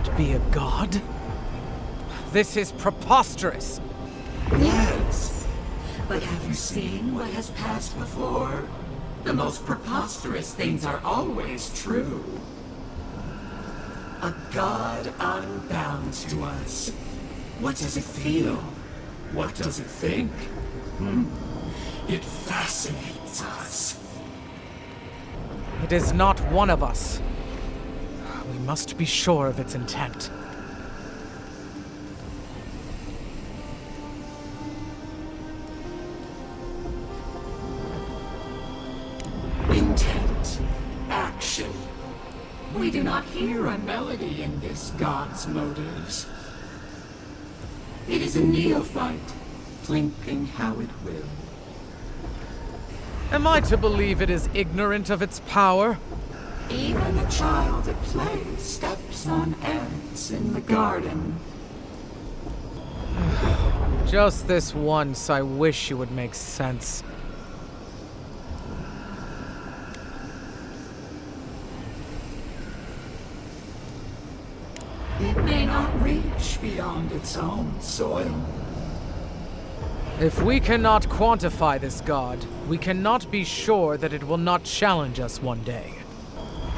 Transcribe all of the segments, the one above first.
cannot be a god. This is preposterous. Yes, but have you seen what has passed before? The most preposterous things are always true. A god unbound to us. What does it feel? What does it think? It fascinates us. It is not one of us. We must be sure of its intent. Intent. Action. We do not hear a melody in this god's motives. It is a neophyte, plinking how it will. Am I to believe it is ignorant of its power? Even a child at play steps on ants in the garden. Just this once, I wish you would make sense. It may not reach beyond its own soil. If we cannot quantify this god, we cannot be sure that it will not challenge us one day.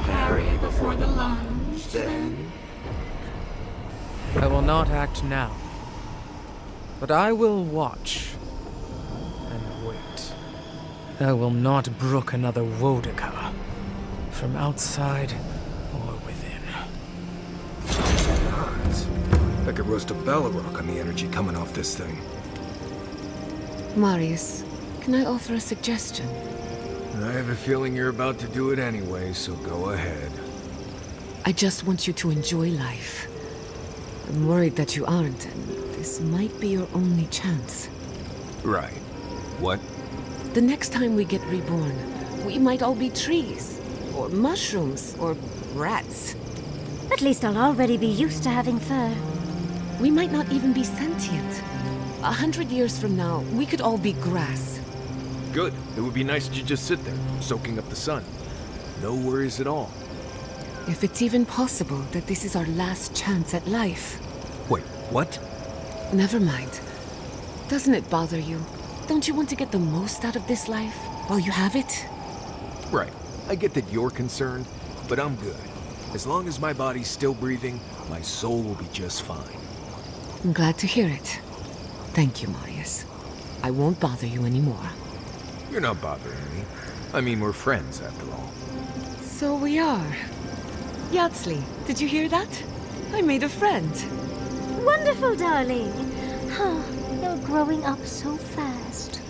Parry before the lunge, then. I will not act now, but I will watch and wait. I will not brook another Wodika, from outside or within. I could roast a Balrog on the energy coming off this thing. Marius, can I offer a suggestion? I have a feeling you're about to do it anyway, so go ahead. I just want you to enjoy life. I'm worried that you aren't, and this might be your only chance. Right. What? The next time we get reborn, we might all be trees, or mushrooms, or rats. At least I'll already be used to having fur. We might not even be sentient. 100 years from now, we could all be grass. Good. It would be nice to just sit there, soaking up the sun. No worries at all. If it's even possible that this is our last chance at life. Wait, what? Never mind. Doesn't it bother you? Don't you want to get the most out of this life while you have it? Right. I get that you're concerned, but I'm good. As long as my body's still breathing, my soul will be just fine. I'm glad to hear it. Thank you, Marius. I won't bother you anymore. You're not bothering me. I mean, we're friends, after all. So we are. Yatsley, did you hear that? I made a friend. Wonderful, darling. Oh, you're growing up so fast.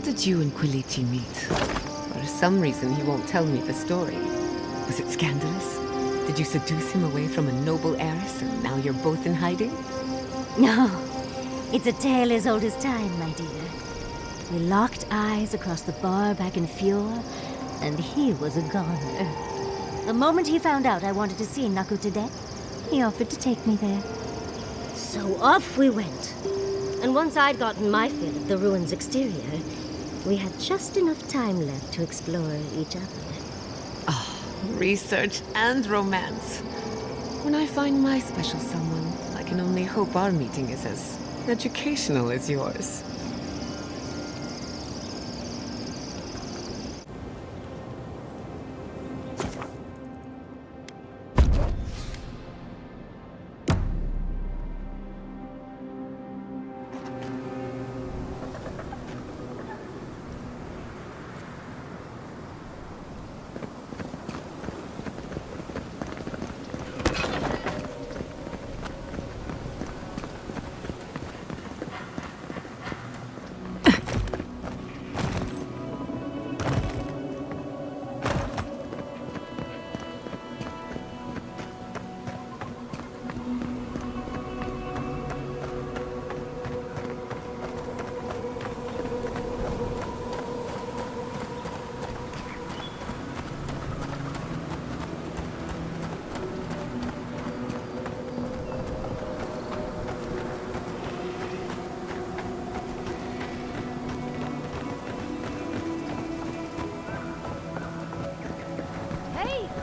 did you and Quilici meet? For some reason, he won't tell me the story. Was it scandalous? Did you seduce him away from a noble heiress, and now you're both in hiding? No, it's a tale as old as time, my dear. We locked eyes across the bar back in Fjord, and he was a goner. The moment he found out I wanted to see Naku to death, he offered to take me there. So off we went. And once I'd gotten my fill of the ruin's exterior, we had just enough time left to explore each other. Research and romance. When I find my special someone, I can only hope our meeting is as educational as yours.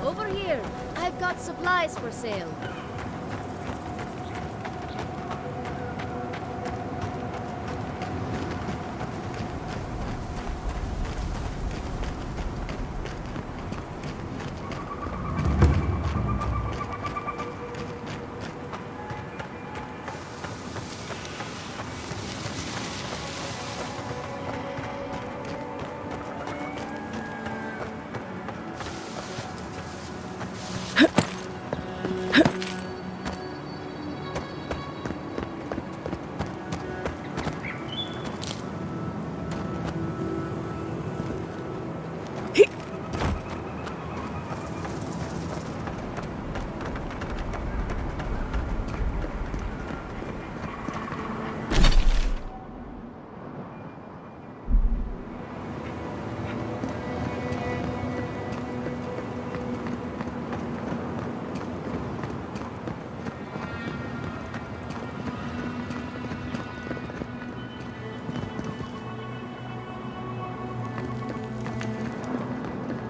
Over here. I've got supplies for sale.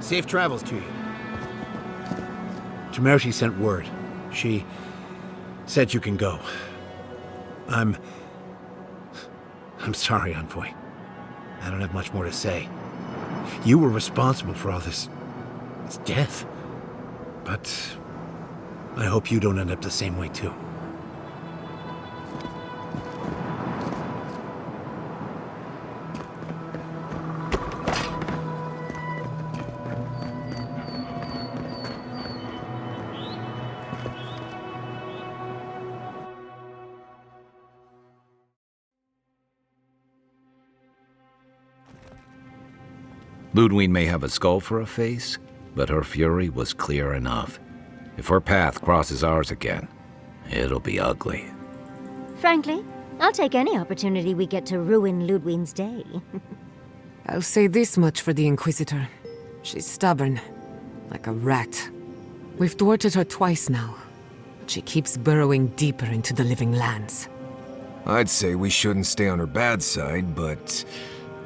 Safe travels to you. Jamershi sent word. She said you can go. I'm sorry, Envoy. I don't have much more to say. You were responsible for all this death. But I hope you don't end up the same way, too. Ludwig may have a skull for a face, but her fury was clear enough. If her path crosses ours again, it'll be ugly. Frankly, I'll take any opportunity we get to ruin Ludwig's day. I'll say this much for the Inquisitor. She's stubborn, like a rat. We've thwarted her twice now. She keeps burrowing deeper into the living lands. I'd say we shouldn't stay on her bad side, but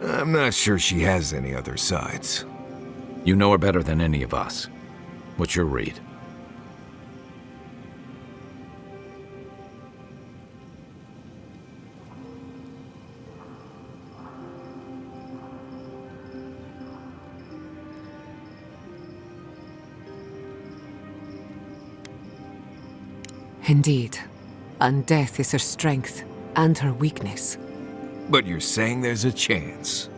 I'm not sure she has any other sides. You know her better than any of us. What's your read? Indeed. And death is her strength and her weakness. But you're saying there's a chance?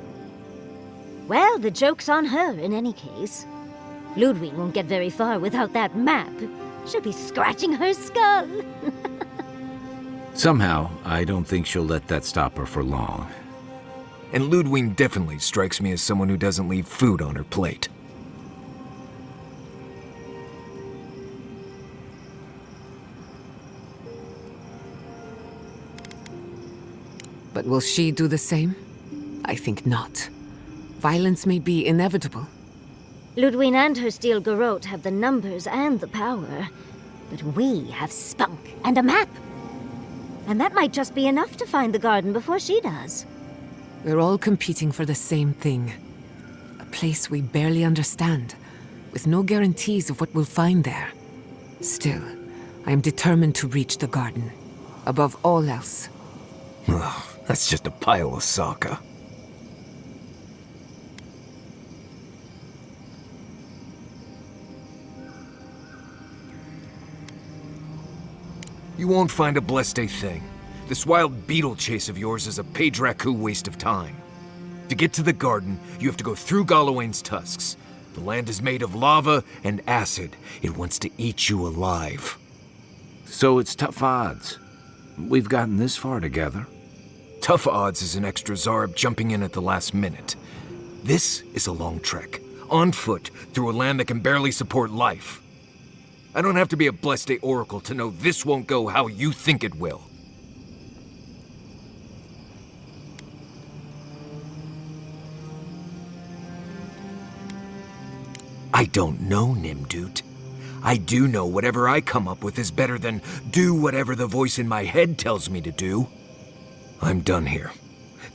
Well, the joke's on her in any case. Ludwig won't get very far without that map. She'll be scratching her skull. Somehow, I don't think she'll let that stop her for long. And Ludwig definitely strikes me as someone who doesn't leave food on her plate. But will she do the same? I think not. Violence may be inevitable. Ludwig and her steel garrote have the numbers and the power. But we have spunk and a map. And that might just be enough to find the garden before she does. We're all competing for the same thing. A place we barely understand, with no guarantees of what we'll find there. Still, I am determined to reach the garden. Above all else. Ugh, that's just a pile of Sokka. You won't find a blessed thing. This wild beetle chase of yours is a page-raku waste of time. To get to the garden, you have to go through Galawain's tusks. The land is made of lava and acid. It wants to eat you alive. So it's tough odds. We've gotten this far together. Tough odds is an extra Zarb jumping in at the last minute. This is a long trek, on foot, through a land that can barely support life. I don't have to be a blessed oracle to know this won't go how you think it will. I don't know, Nimdut. I do know whatever I come up with is better than do whatever the voice in my head tells me to do. I'm done here.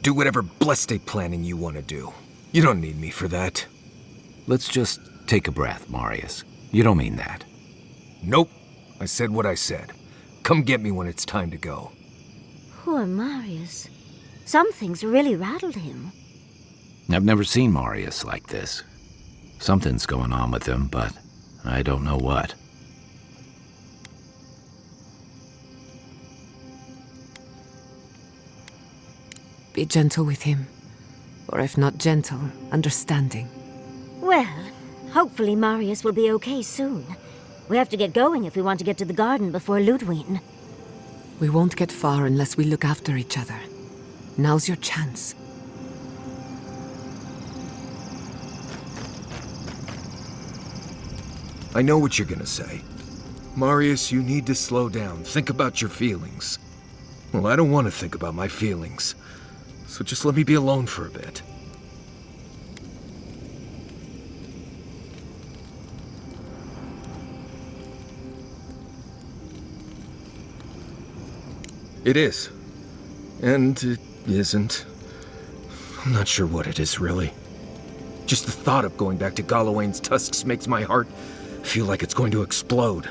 Do whatever blessed planning you want to do. You don't need me for that. Let's just take a breath, Marius. You don't mean that. Nope. I said what I said. Come get me when it's time to go. Poor Marius. Something's really rattled him. I've never seen Marius like this. Something's going on with him, but I don't know what. Be gentle with him. Or if not gentle, understanding. Well, hopefully Marius will be okay soon. We have to get going if we want to get to the garden before Ludwig. We won't get far unless we look after each other. Now's your chance. I know what you're gonna say. Marius, you need to slow down. Think about your feelings. Well, I don't want to think about my feelings. So just let me be alone for a bit. It is. And it isn't. I'm not sure what it is, really. Just the thought of going back to Galawain's tusks makes my heart feel like it's going to explode.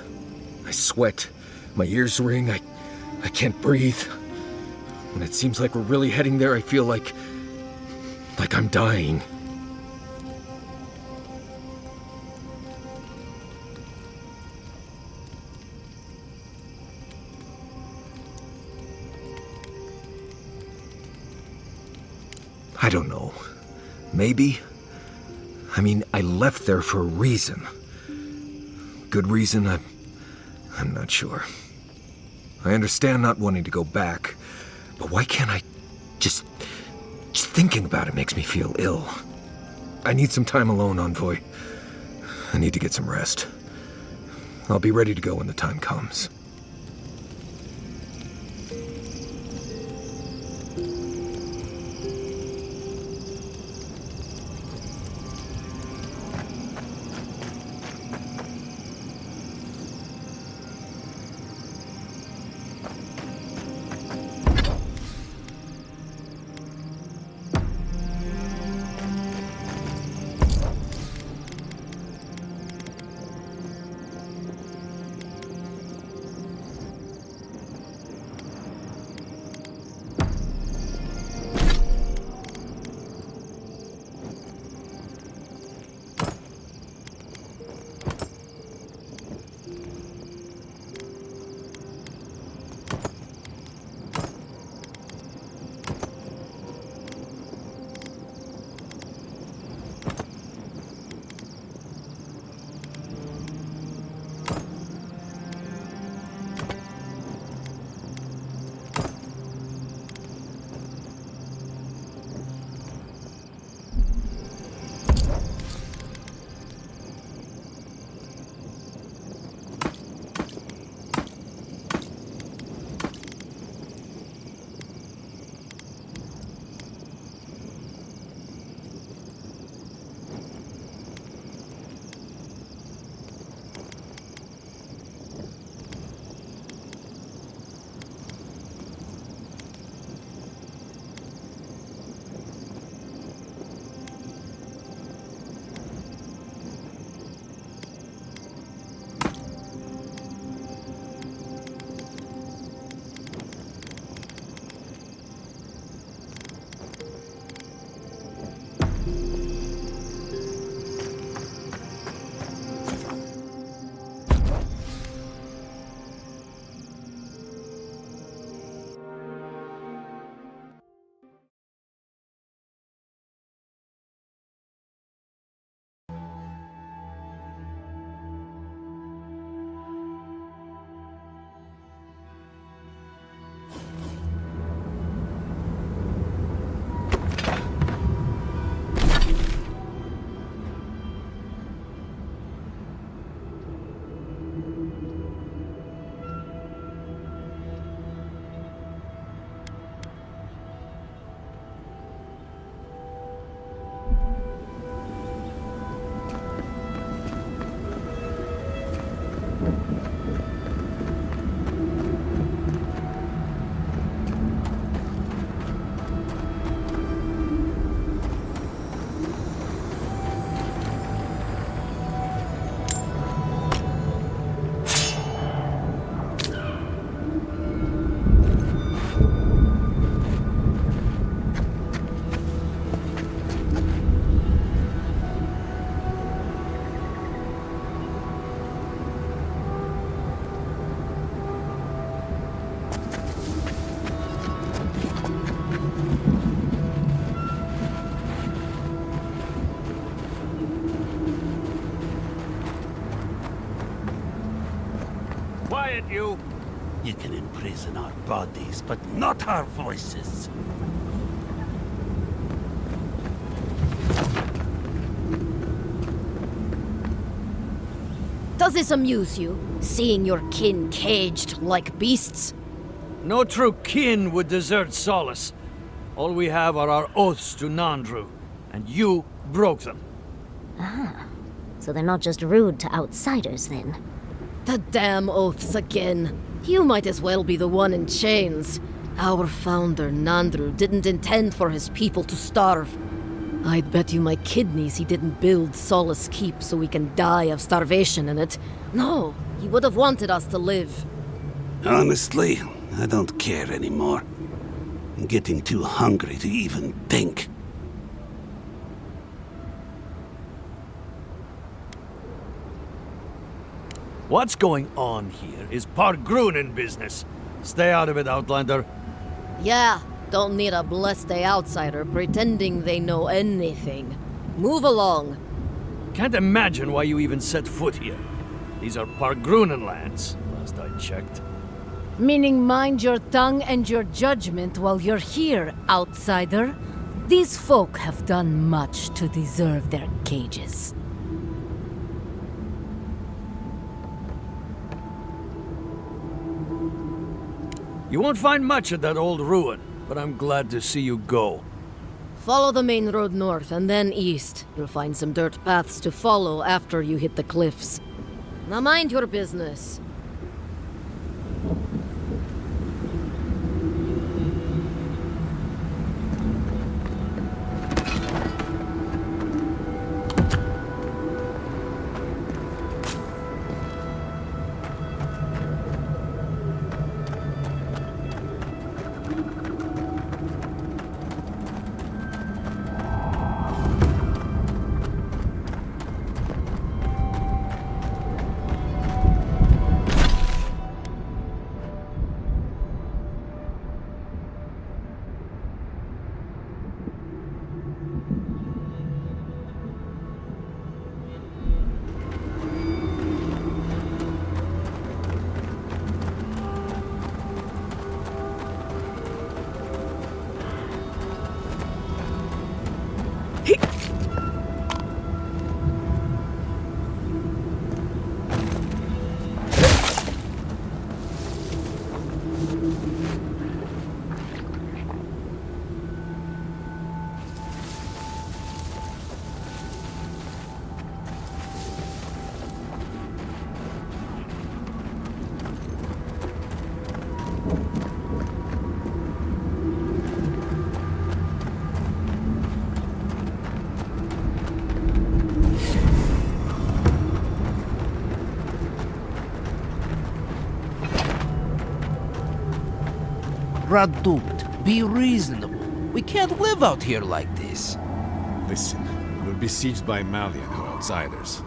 I sweat. My ears ring. I can't breathe. When it seems like we're really heading there, I feel like I'm dying. I don't know. Maybe. I mean, I left there for a reason. Good reason, I'm not sure. I understand not wanting to go back, but why can't I just thinking about it makes me feel ill. I need some time alone, Envoy. I need to get some rest. I'll be ready to go when the time comes. quiet, you! You can imprison our bodies, but not our voices. Does this amuse you, seeing your kin caged like beasts? No true kin would desert Solace. All we have are our oaths to Nandru, and you broke them. So they're not just rude to outsiders, then. The damn oaths again. You might as well be the one in chains. Our founder, Nandru, didn't intend for his people to starve. I'd bet you my kidneys he didn't build Solace Keep so we can die of starvation in it. No, he would have wanted us to live. Honestly, I don't care anymore. I'm getting too hungry to even think. What's going on here is Pargrunen business. Stay out of it, Outlander. Yeah, don't need a blessed outsider pretending they know anything. Move along. Can't imagine why you even set foot here. These are Pargrunen lands, last I checked. Meaning mind your tongue and your judgment while you're here, outsider. These folk have done much to deserve their cages. You won't find much at that old ruin, but I'm glad to see you go. Follow the main road north and then east. You'll find some dirt paths to follow after you hit the cliffs. Now mind your business. Radut, be reasonable. We can't live out here like this. Listen, we're besieged by Malian or outsiders.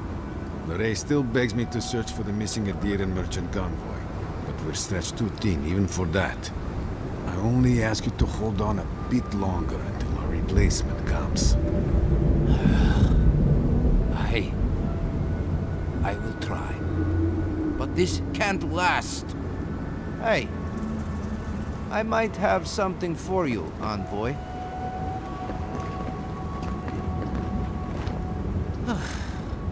Lorraine still begs me to search for the missing Adiran merchant convoy, but we're stretched too thin even for that. I only ask you to hold on a bit longer until our replacement comes. I will try. But this can't last. Hey, I might have something for you, envoy.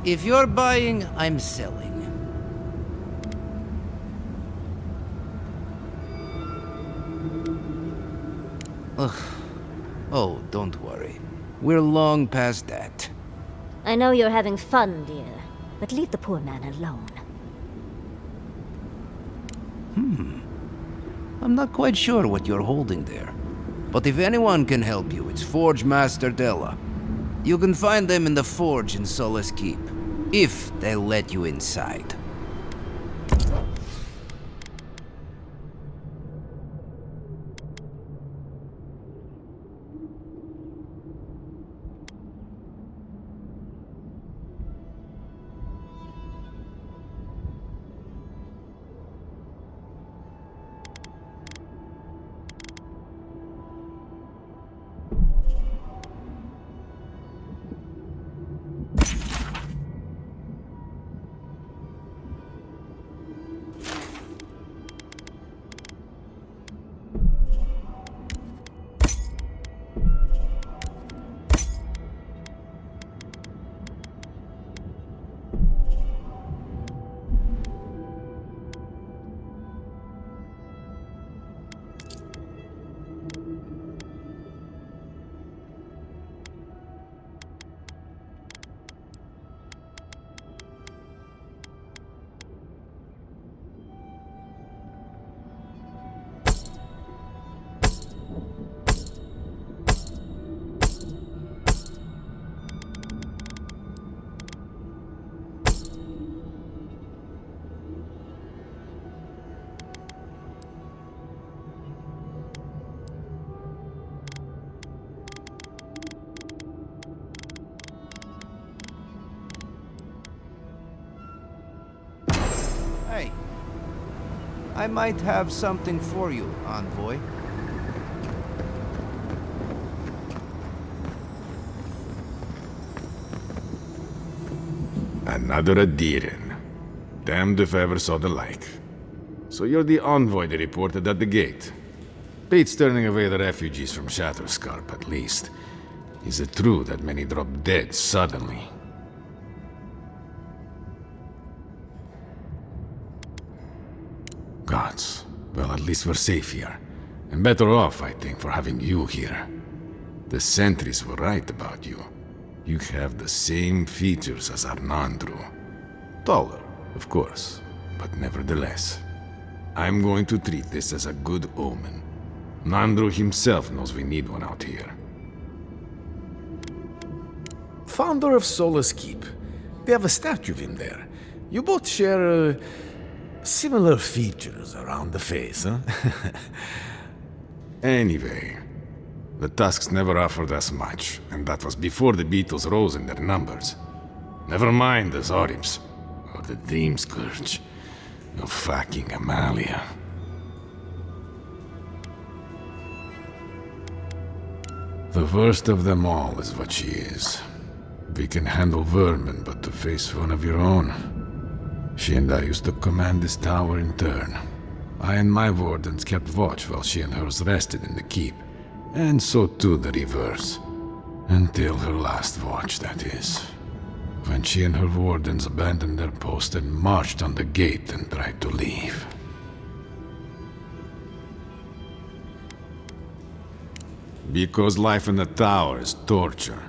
If you're buying, I'm selling. Oh, don't worry. We're long past that. I know you're having fun, dear, but leave the poor man alone. I'm not quite sure what you're holding there. But if anyone can help you, it's Forge Master Della. You can find them in the forge in Solace Keep, if they'll let you inside. I might have something for you, envoy. Another Adiran. Damned if I ever saw the like. So you're the envoy they reported at the gate. Pete's turning away the refugees from Shatterscarp, at least. Is it true that many drop dead suddenly? Gods. Well, at least we're safe here. And better off, I think, for having you here. The sentries were right about you. You have the same features as Arnandru. Taller, of course, but nevertheless. I'm going to treat this as a good omen. Nandru himself knows we need one out here. Founder of Solace Keep. They have a statue of him there. You both share, similar features around the face, huh? Anyway, the Tusks never offered us much, and that was before the Beatles rose in their numbers. Never mind the Zoribs, or the Dream Scourge, or fucking Amalia. The worst of them all is what she is. We can handle vermin, but to face one of your own. She and I used to command this tower in turn. I and my wardens kept watch while she and hers rested in the keep. And so too the reverse. Until her last watch, that is. When she and her wardens abandoned their post and marched on the gate and tried to leave. Because life in the tower is torture.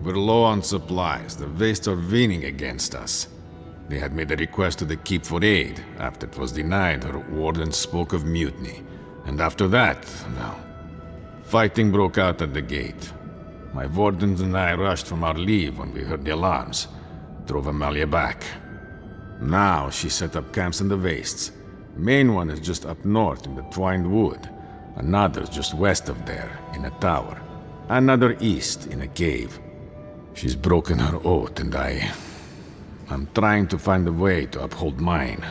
We're low on supplies. The Vastes are leaning against us. They had made a request to the keep for aid. After it was denied, her warden spoke of mutiny. And after that, well, fighting broke out at the gate. My wardens and I rushed from our leave when we heard the alarms. Drove Amalia back. Now she set up camps in the Vastes. Main one is just up north in the Twined Wood. Another's just west of there, in a tower. Another east, in a cave. She's broken her oath, and I'm trying to find a way to uphold mine.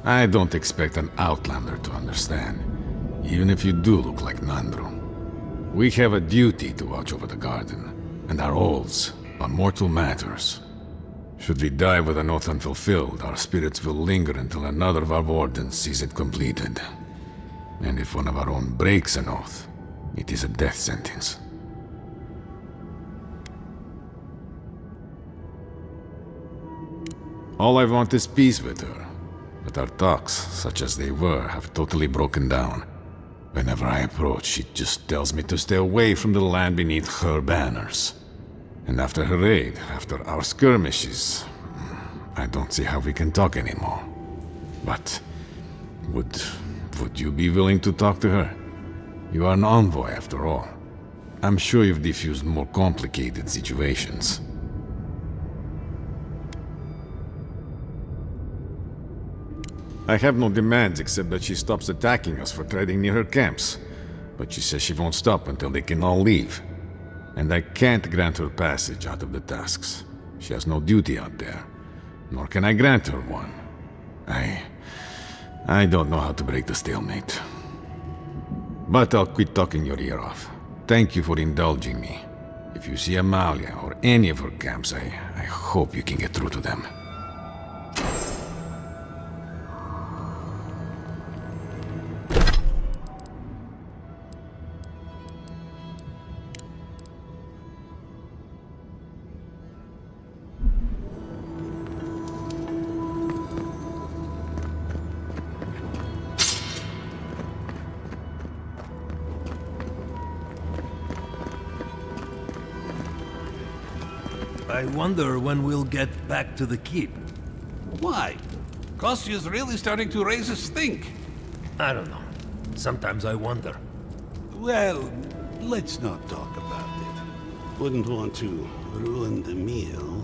I don't expect an outlander to understand, even if you do look like Nandru. We have a duty to watch over the garden, and our oaths on mortal matters. Should we die with an oath unfulfilled, our spirits will linger until another of our wardens sees it completed. And if one of our own breaks an oath, it is a death sentence. All I want is peace with her. But our talks, such as they were, have totally broken down. Whenever I approach, she just tells me to stay away from the land beneath her banners. And after her raid, after our skirmishes, I don't see how we can talk anymore. But would you be willing to talk to her? You are an envoy, after all. I'm sure you've diffused more complicated situations. I have no demands except that she stops attacking us for treading near her camps. But she says she won't stop until they can all leave. And I can't grant her passage out of the Tusks. She has no duty out there. Nor can I grant her one. I don't know how to break the stalemate. But I'll quit talking your ear off. Thank you for indulging me. If you see Amalia or any of her camps, I hope you can get through to them. I wonder when we'll get back to the keep. Why? Kostyu's really starting to raise a stink. I don't know. Sometimes I wonder. Well, let's not talk about it. Wouldn't want to ruin the meal.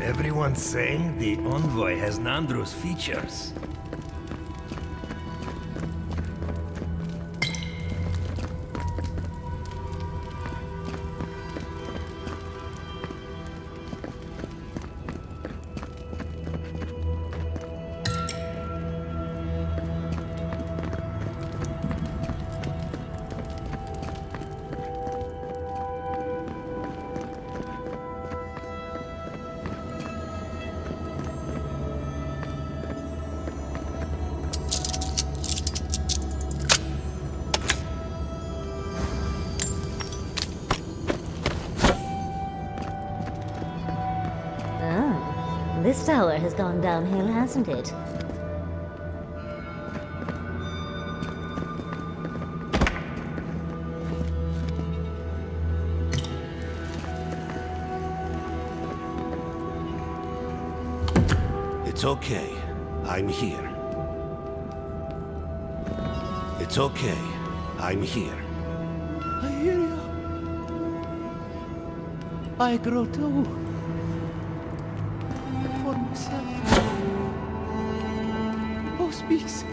Everyone's saying the envoy has Nandru's features. tower has gone downhill, hasn't it? It's okay. I'm here. It's okay. I'm here. I hear you. I grow too. For myself. Who speaks?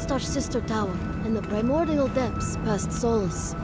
Our sister tower in the primordial depths past Solus.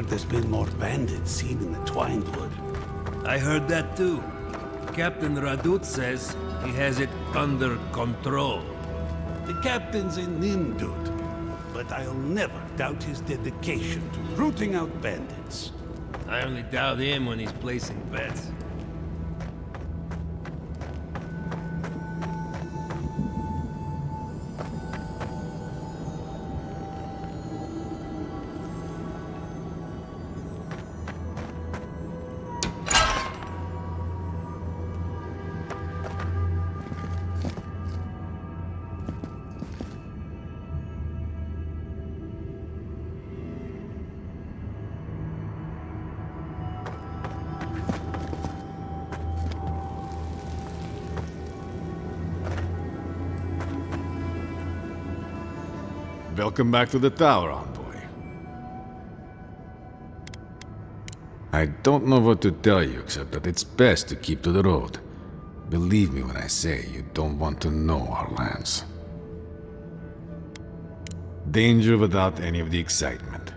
There's been more bandits seen in the Twined Wood. I heard that too. Captain Radut says he has it under control. The captain's a Nimdut, but I'll never doubt his dedication to rooting out bandits. I only doubt him when he's placing bets. Welcome back to the tower, envoy. I don't know what to tell you except that it's best to keep to the road. Believe me when I say you don't want to know our lands. Danger without any of the excitement.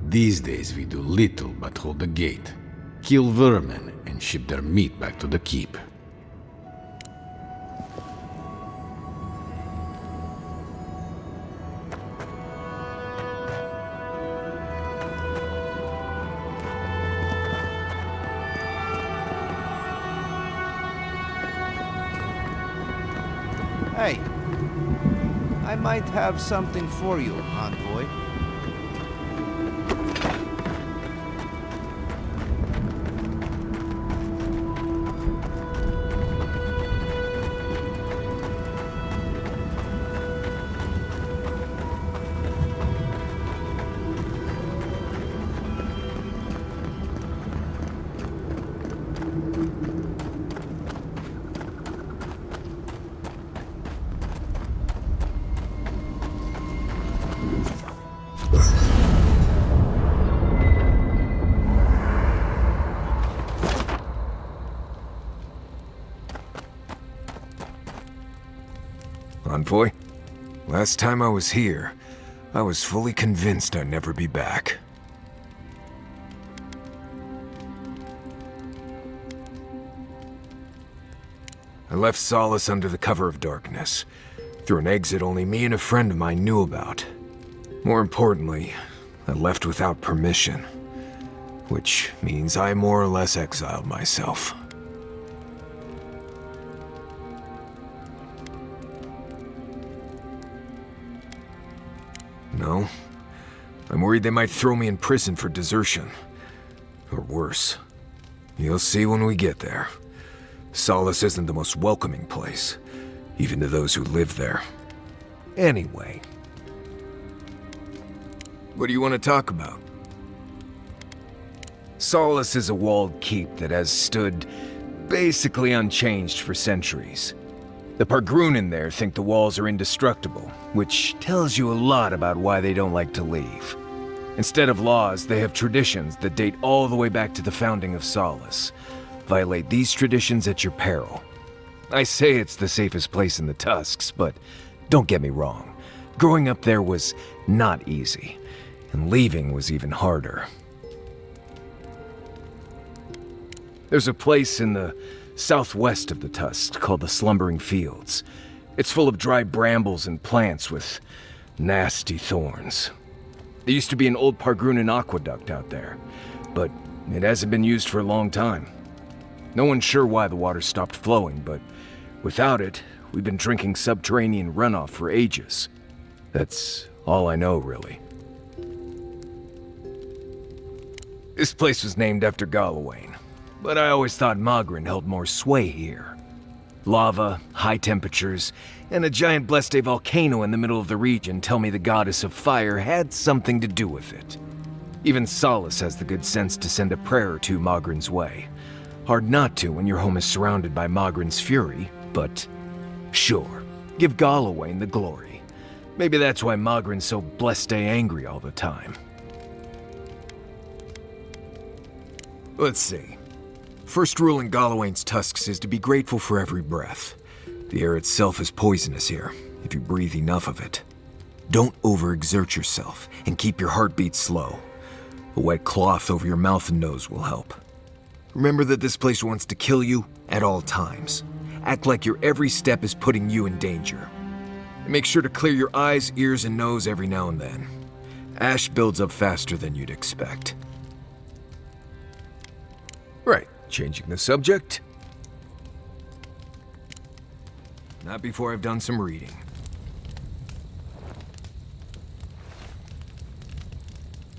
These days we do little but hold the gate, kill vermin, and ship their meat back to the keep. Hey, I might have something for you, envoy. convoy? Last time I was here, I was fully convinced I'd never be back. I left Solace under the cover of darkness, through an exit only me and a friend of mine knew about. More importantly, I left without permission, which means I more or less exiled myself. No, I'm worried they might throw me in prison for desertion. Or worse. You'll see when we get there. Solace isn't the most welcoming place, even to those who live there. Anyway. What do you want to talk about? Solace is a walled keep that has stood basically unchanged for centuries. The Pargrunen there think the walls are indestructible, which tells you a lot about why they don't like to leave. Instead of laws, they have traditions that date all the way back to the founding of Solace. Violate these traditions at your peril. I say it's the safest place in the Tusks, but don't get me wrong. Growing up there was not easy, and leaving was even harder. There's a place in the southwest of the Tusks called the Slumbering Fields. It's full of dry brambles and plants with nasty thorns. There used to be an old Pargrunen aqueduct out there, but it hasn't been used for a long time. No one's sure why the water stopped flowing, but without it, we've been drinking subterranean runoff for ages. That's all I know, really. This place was named after Galawain, but I always thought Magrin held more sway here. Lava, high temperatures, and a giant Bleste volcano in the middle of the region tell me the goddess of fire had something to do with it. Even Solace has the good sense to send a prayer or two Magrin's way. Hard not to when your home is surrounded by Magrin's fury, but sure, give Galawain the glory. Maybe that's why Magrin's so Bleste angry all the time. Let's see. First rule in Galawain's tusks is to be grateful for every breath. The air itself is poisonous here, if you breathe enough of it. Don't overexert yourself, and keep your heartbeat slow. A wet cloth over your mouth and nose will help. Remember that this place wants to kill you at all times. Act like your every step is putting you in danger. And make sure to clear your eyes, ears, and nose every now and then. Ash builds up faster than you'd expect. Right, changing the subject. Not before I've done some reading.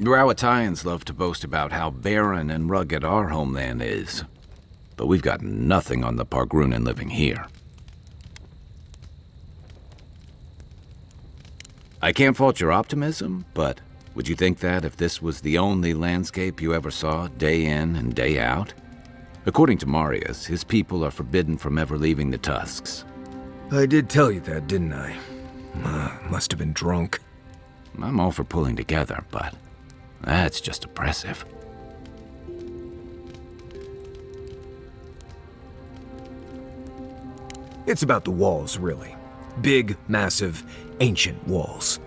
Grawatians love to boast about how barren and rugged our homeland is, but we've got nothing on the Pargrunen living here. I can't fault your optimism, but would you think that if this was the only landscape you ever saw, day in and day out? According to Marius, his people are forbidden from ever leaving the Tusks. I did tell you that, didn't I? Must have been drunk. I'm all for pulling together, but that's just oppressive. It's about the walls, really. Big, massive, ancient walls.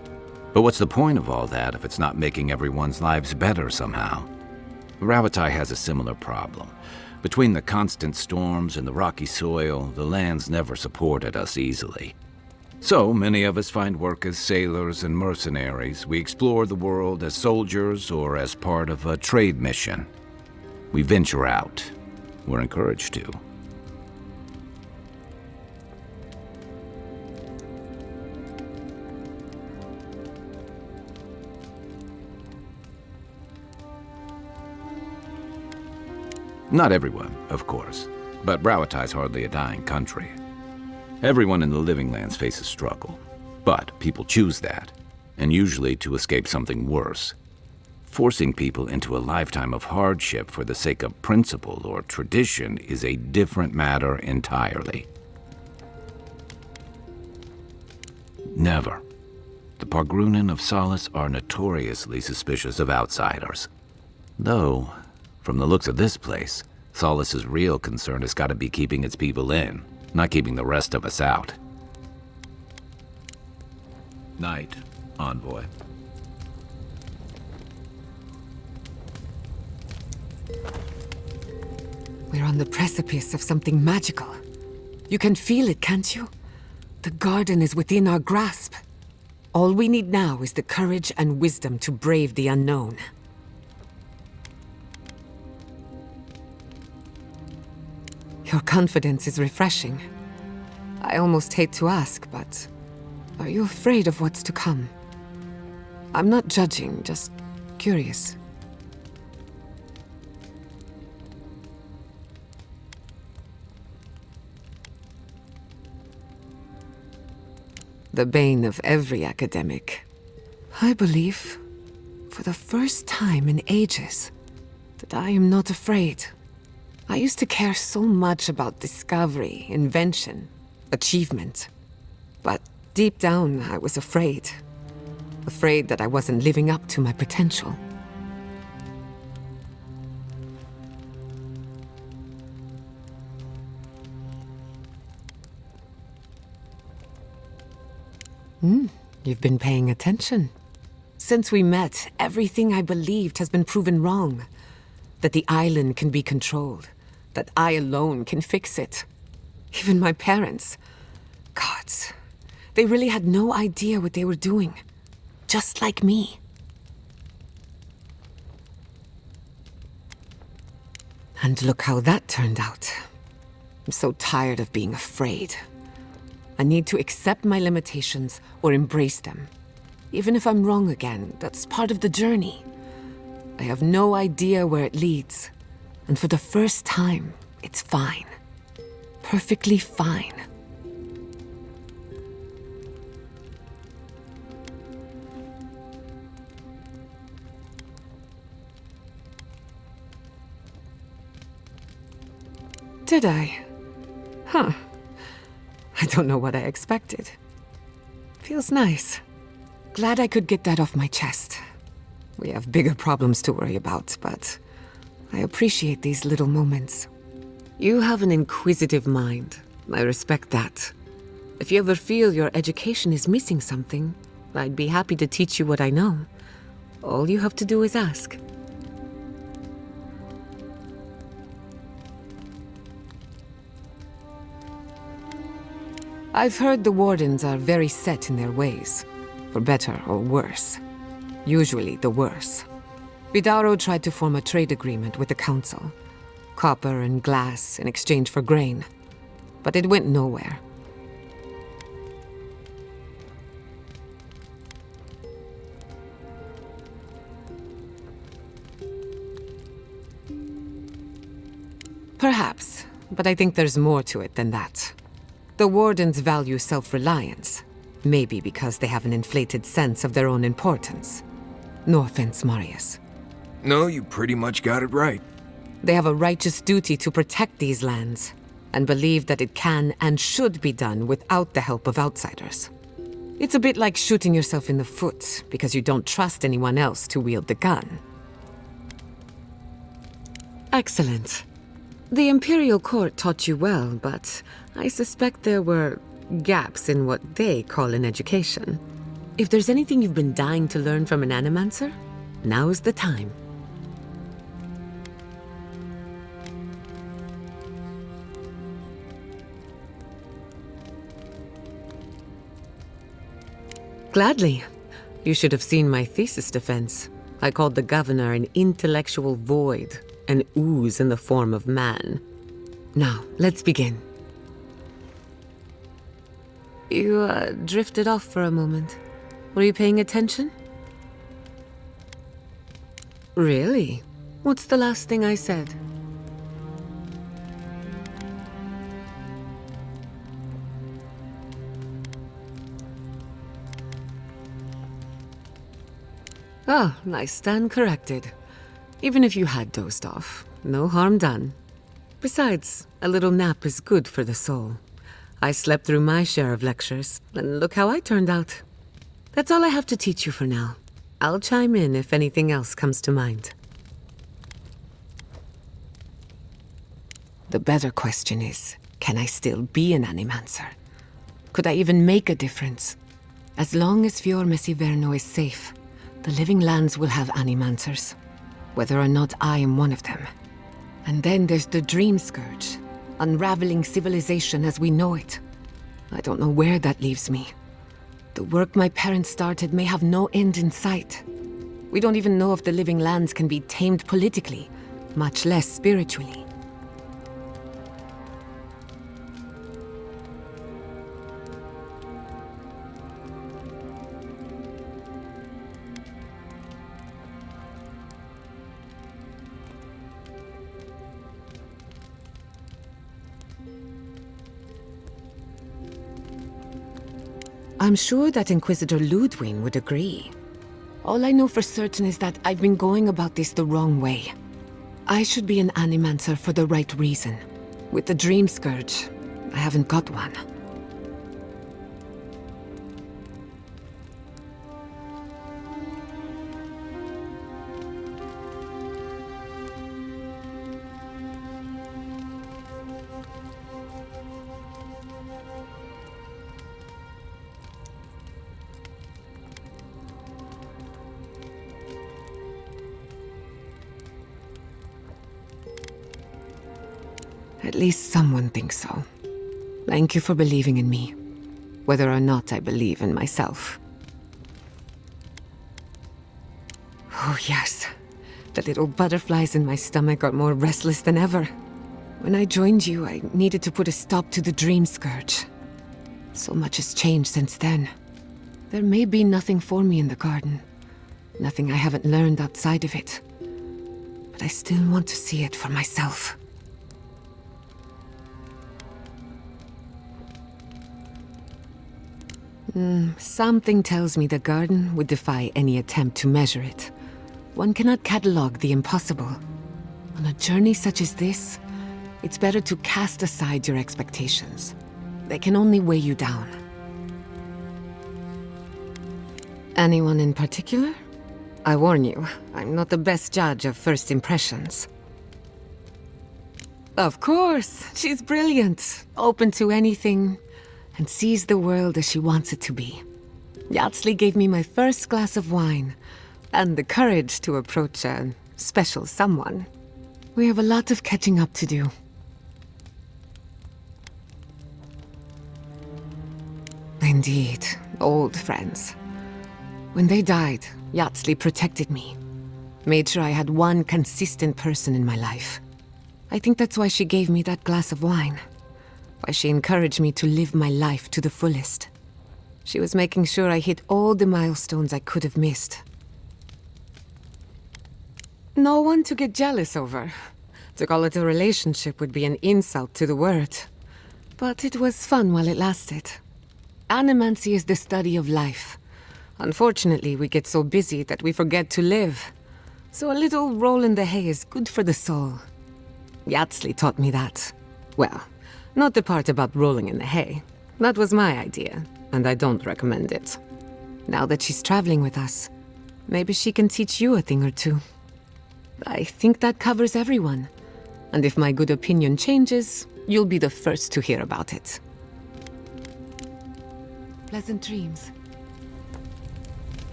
But what's the point of all that if it's not making everyone's lives better somehow? Ravatai has a similar problem. Between the constant storms and the rocky soil, the land's never supported us easily. So many of us find work as sailors and mercenaries. We explore the world as soldiers or as part of a trade mission. We venture out. We're encouraged to. Not everyone, of course, but Rowatai's hardly a dying country. Everyone in the Living Lands faces struggle, but people choose that, and usually to escape something worse. Forcing people into a lifetime of hardship for the sake of principle or tradition is a different matter entirely. Never. The Pargrunen of Solace are notoriously suspicious of outsiders. Though, from the looks of this place, Solace's real concern has got to be keeping its people in, not keeping the rest of us out. Night, envoy. We're on the precipice of something magical. You can feel it, can't you? The garden is within our grasp. All we need now is the courage and wisdom to brave the unknown. Your confidence is refreshing. I almost hate to ask, but are you afraid of what's to come? I'm not judging, just curious. The bane of every academic. I believe, for the first time in ages, that I am not afraid. I used to care so much about discovery, invention, achievement. But deep down, I was afraid. Afraid that I wasn't living up to my potential. You've been paying attention. Since we met, everything I believed has been proven wrong. That the island can be controlled. That I alone can fix it. Even my parents. Gods. They really had no idea what they were doing. Just like me. And look how that turned out. I'm so tired of being afraid. I need to accept my limitations or embrace them. Even if I'm wrong again, that's part of the journey. I have no idea where it leads. And for the first time, it's fine. Perfectly fine. Did I? Huh. I don't know what I expected. Feels nice. Glad I could get that off my chest. We have bigger problems to worry about, but I appreciate these little moments. You have an inquisitive mind. I respect that. If you ever feel your education is missing something, I'd be happy to teach you what I know. All you have to do is ask. I've heard the Wardens are very set in their ways, for better or worse. Usually the worse. Vidaro tried to form a trade agreement with the Council. Copper and glass in exchange for grain. But it went nowhere. Perhaps, but I think there's more to it than that. The Wardens value self-reliance, maybe because they have an inflated sense of their own importance. No offense, Marius. No, you pretty much got it right. They have a righteous duty to protect these lands, and believe that it can and should be done without the help of outsiders. It's a bit like shooting yourself in the foot because you don't trust anyone else to wield the gun. Excellent. The Imperial Court taught you well, but I suspect there were gaps in what they call an education. If there's anything you've been dying to learn from an animancer, now's the time. Gladly. You should have seen my thesis defense. I called the governor an intellectual void, an ooze in the form of man. Now, let's begin. You, drifted off for a moment. Were you paying attention? Really? What's the last thing I said? Oh, I stand corrected. Even if you had dozed off, no harm done. Besides, a little nap is good for the soul. I slept through my share of lectures, and look how I turned out. That's all I have to teach you for now. I'll chime in if anything else comes to mind. The better question is, can I still be an animancer? Could I even make a difference? As long as Fior Messiverno is safe, the living lands will have animancers, whether or not I am one of them. And then there's the Dream Scourge, unraveling civilization as we know it. I don't know where that leaves me. The work my parents started may have no end in sight. We don't even know if the living lands can be tamed politically, much less spiritually. I'm sure that Inquisitor Ludwig would agree. All I know for certain is that I've been going about this the wrong way. I should be an animancer for the right reason. With the Dream Scourge, I haven't got one. At least someone thinks so. Thank you for believing in me, whether or not I believe in myself. Oh yes, the little butterflies in my stomach are more restless than ever. When I joined you, I needed to put a stop to the Dream Scourge. So much has changed since then. There may be nothing for me in the garden, nothing I haven't learned outside of it. But I still want to see it for myself. Something tells me the garden would defy any attempt to measure it. One cannot catalogue the impossible. On a journey such as this, it's better to cast aside your expectations. They can only weigh you down. Anyone in particular? I warn you, I'm not the best judge of first impressions. Of course, she's brilliant, open to anything, and sees the world as she wants it to be. Yatsley gave me my first glass of wine, and the courage to approach a special someone. We have a lot of catching up to do. Indeed, old friends. When they died, Yatsley protected me. Made sure I had one consistent person in my life. I think that's why she gave me that glass of wine. Why she encouraged me to live my life to the fullest. She was making sure I hit all the milestones I could have missed. No one to get jealous over. To call it a relationship would be an insult to the word. But it was fun while it lasted. Animancy is the study of life. Unfortunately, we get so busy that we forget to live. So a little roll in the hay is good for the soul. Yatsley taught me that. Well, not the part about rolling in the hay. That was my idea, and I don't recommend it. Now that she's traveling with us, maybe she can teach you a thing or two. I think that covers everyone. And if my good opinion changes, you'll be the first to hear about it. Pleasant dreams.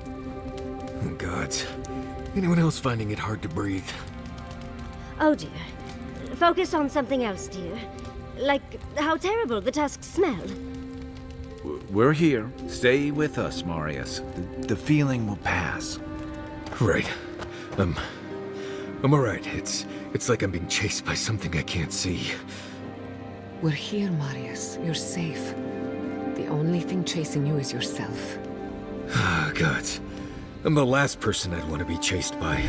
Oh, gods. Anyone else finding it hard to breathe? Oh dear. Focus on something else, dear. Like how terrible the tusks smell. We're here. Stay with us, Marius. The feeling will pass. Right. I'm alright. It's like I'm being chased by something I can't see. We're here, Marius. You're safe. The only thing chasing you is yourself. Ah, gods. I'm the last person I'd want to be chased by.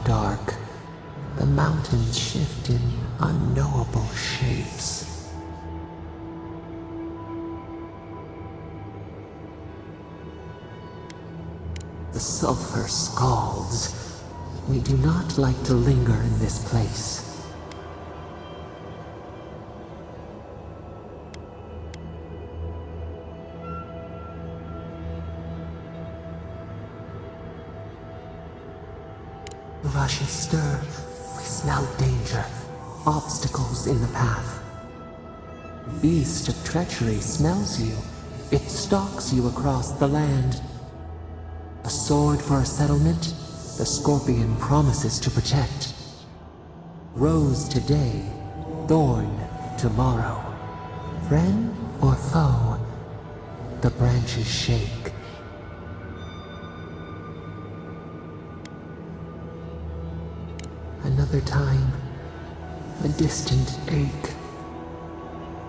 dark, the mountains shift in unknowable shapes. The sulfur scalds. We do not like to linger in this place. The rushes stir. We smell danger. Obstacles in the path. Beast of treachery smells you. It stalks you across the land. A sword for a settlement, the scorpion promises to protect. Rose today, thorn tomorrow. Friend or foe, the branches shake. Another time, a distant ache.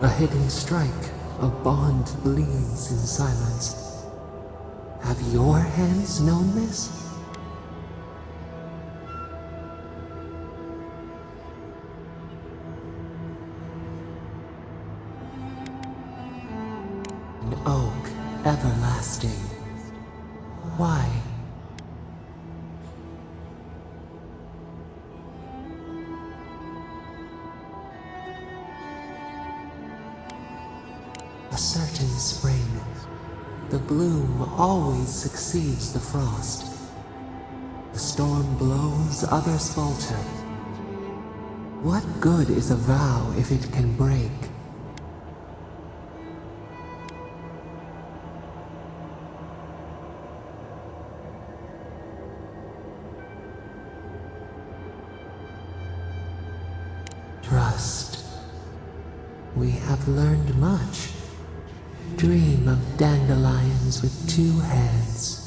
A hidden strike, a bond bleeds in silence. Have your hands known this? An oak everlasting. Why? A certain spring. The bloom always succeeds the frost. The storm blows, others falter. What good is a vow if it can break? Trust. We have learned much. Dream of dandelions with two heads.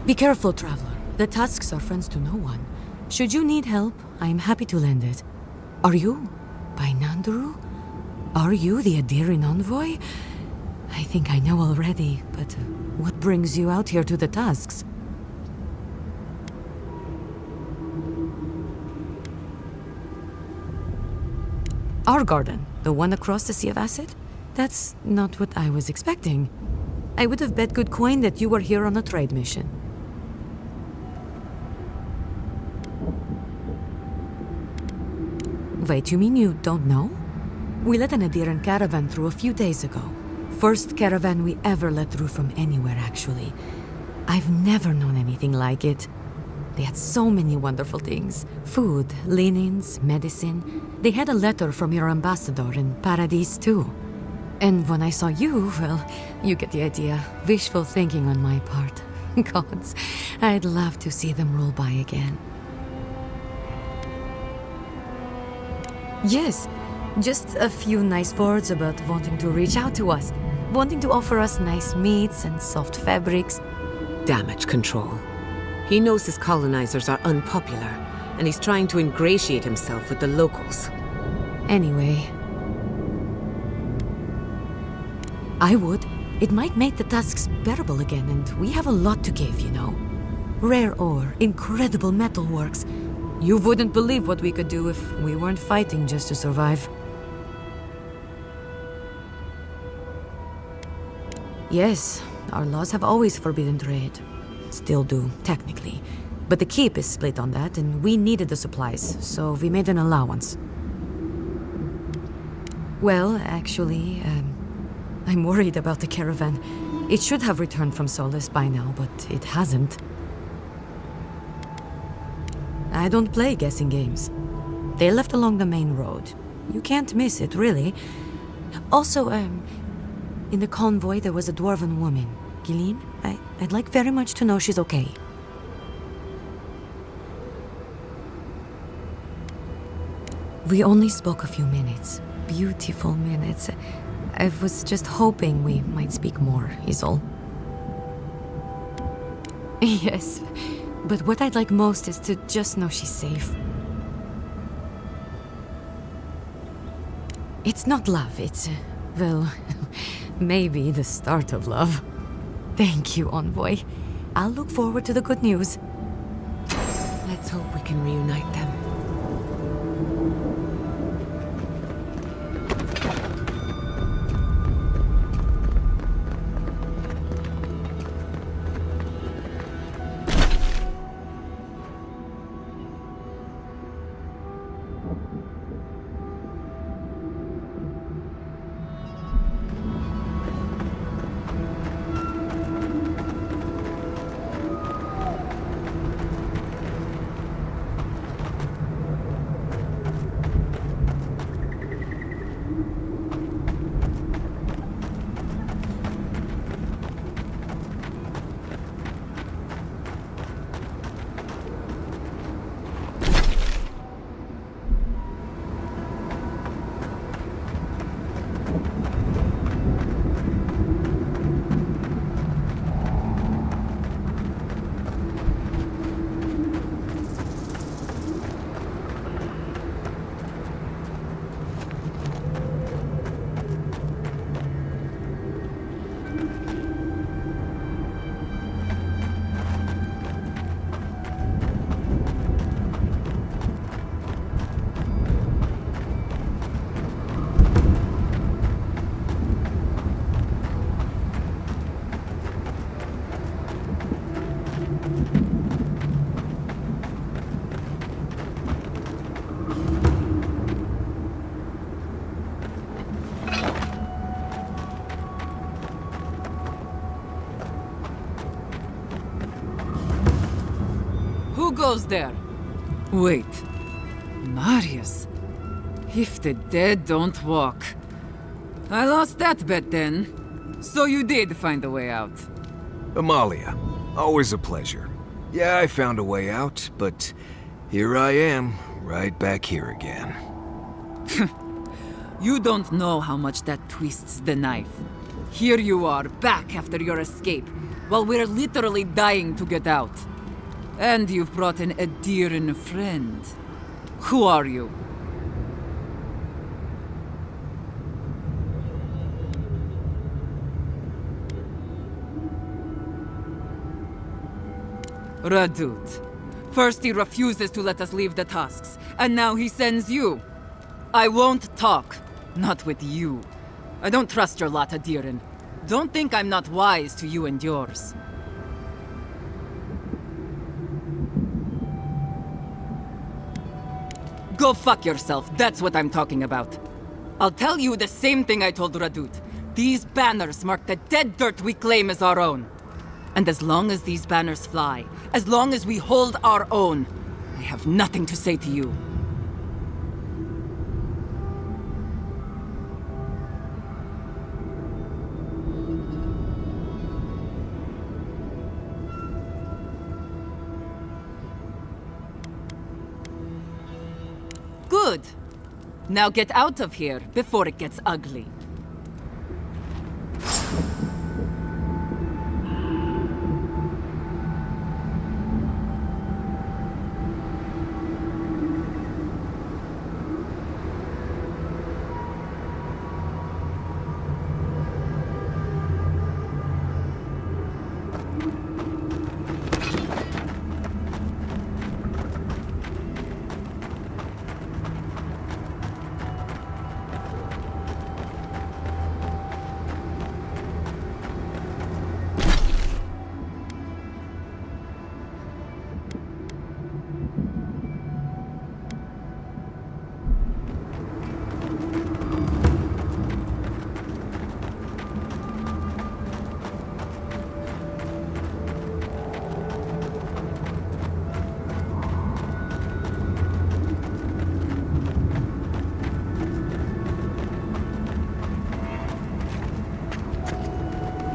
Be careful, traveler. The tusks are friends to no one. Should you need help, I am happy to lend it. Are you by Nandru? Are you the Adiran envoy? I think I know already, but what brings you out here to the tusks? Our garden, the one across the Sea of Acid? That's not what I was expecting. I would have bet good coin that you were here on a trade mission. Wait, you mean you don't know? We let an Adiran caravan through a few days ago. First caravan we ever let through from anywhere, actually. I've never known anything like it. They had so many wonderful things. Food, linens, medicine. They had a letter from your ambassador in Paradise too. And when I saw you, well, you get the idea. Wishful thinking on my part. Gods, I'd love to see them roll by again. Yes, just a few nice words about wanting to reach out to us, wanting to offer us nice meats and soft fabrics. Damage control. He knows his colonizers are unpopular, and he's trying to ingratiate himself with the locals. Anyway, I would. It might make the tasks bearable again, and we have a lot to give, you know. Rare ore, incredible metalworks. You wouldn't believe what we could do if we weren't fighting just to survive. Yes, our laws have always forbidden trade. Still do, technically. But the keep is split on that, and we needed the supplies, so we made an allowance. Well, actually, I'm worried about the caravan. It should have returned from Solace by now, but it hasn't. I don't play guessing games. They left along the main road. You can't miss it, really. Also, in the convoy there was a dwarven woman, Gilleen. I'd like very much to know she's okay. We only spoke a few minutes. Beautiful minutes. I was just hoping we might speak more, is all. Yes, but what I'd like most is to just know she's safe. It's not love, it's, well, maybe the start of love. Thank you, Envoy. I'll look forward to the good news. Let's hope we can reunite them. Who goes there? Wait. Marius. If the dead don't walk. I lost that bet then. So you did find a way out. Amalia, always a pleasure. Yeah, I found a way out, but here I am, right back here again. You don't know how much that twists the knife. Here you are, back after your escape, while we're literally dying to get out. And you've brought in a dear friend. Who are you? Radut. First he refuses to let us leave the tasks, and now he sends you. I won't talk. Not with you. I don't trust your lot, Adirin. Don't think I'm not wise to you and yours. Go fuck yourself, that's what I'm talking about. I'll tell you the same thing I told Radut. These banners mark the dead dirt we claim as our own. And as long as these banners fly, as long as we hold our own, I have nothing to say to you. Good. Now get out of here before it gets ugly.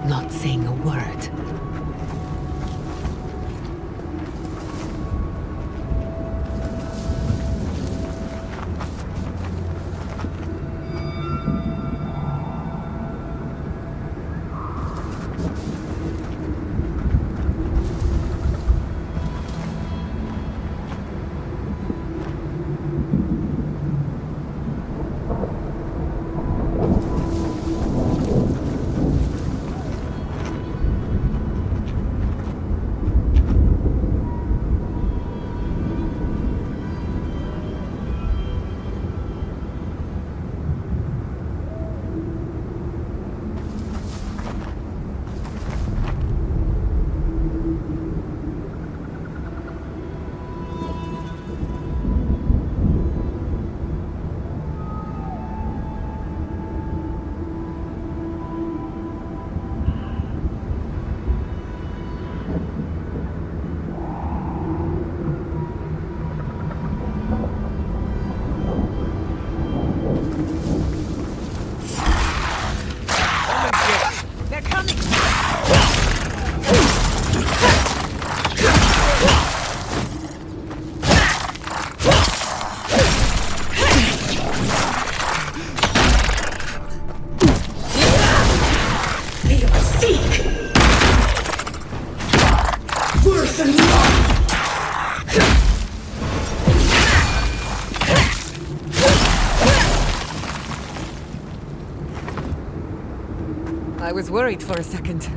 Not saying a word. I was worried for a second.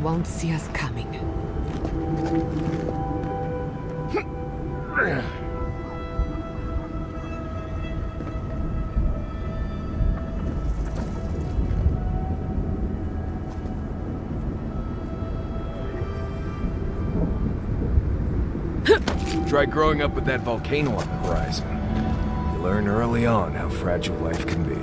Won't see us coming. Try growing up with that volcano on the horizon. You learn early on how fragile life can be.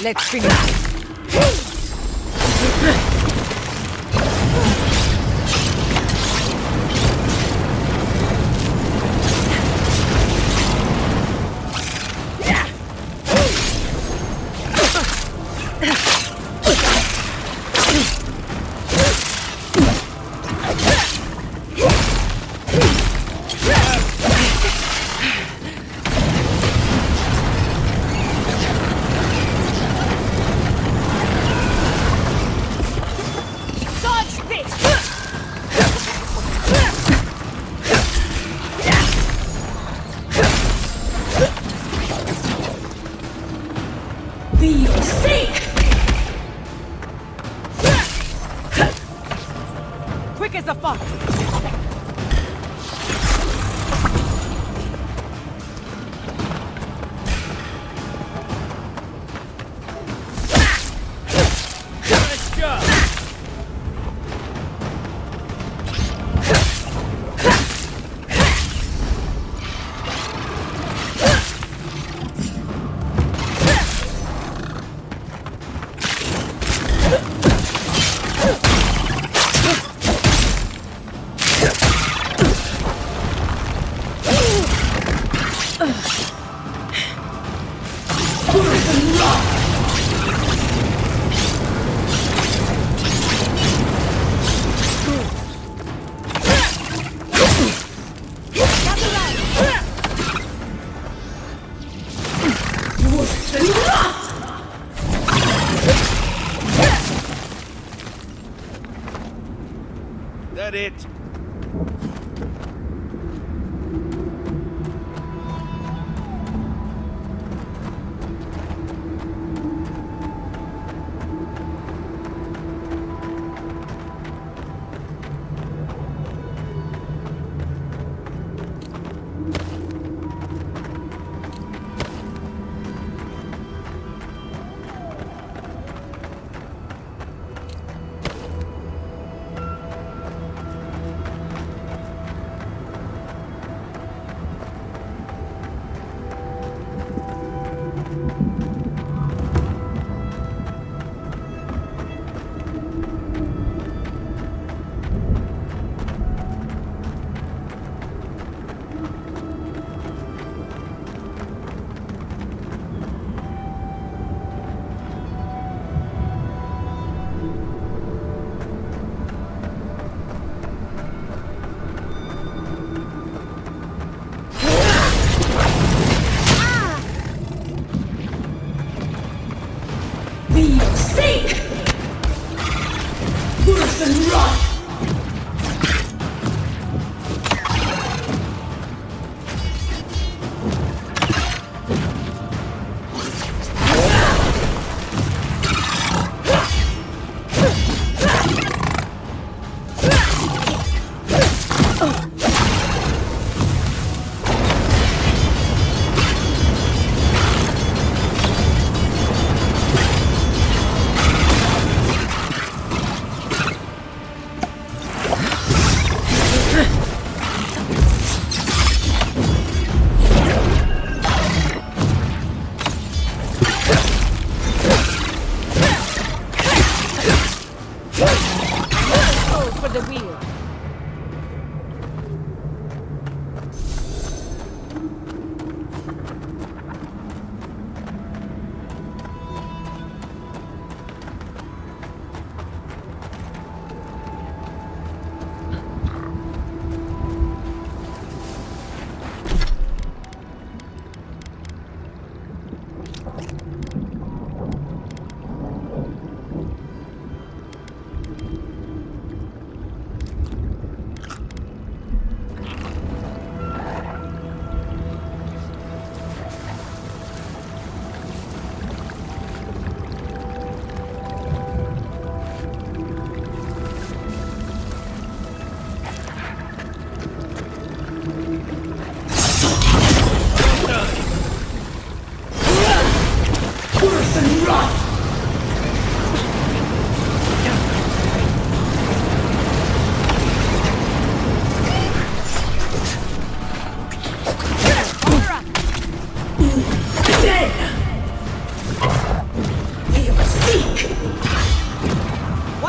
Let's finish. Quick as a fox. That it?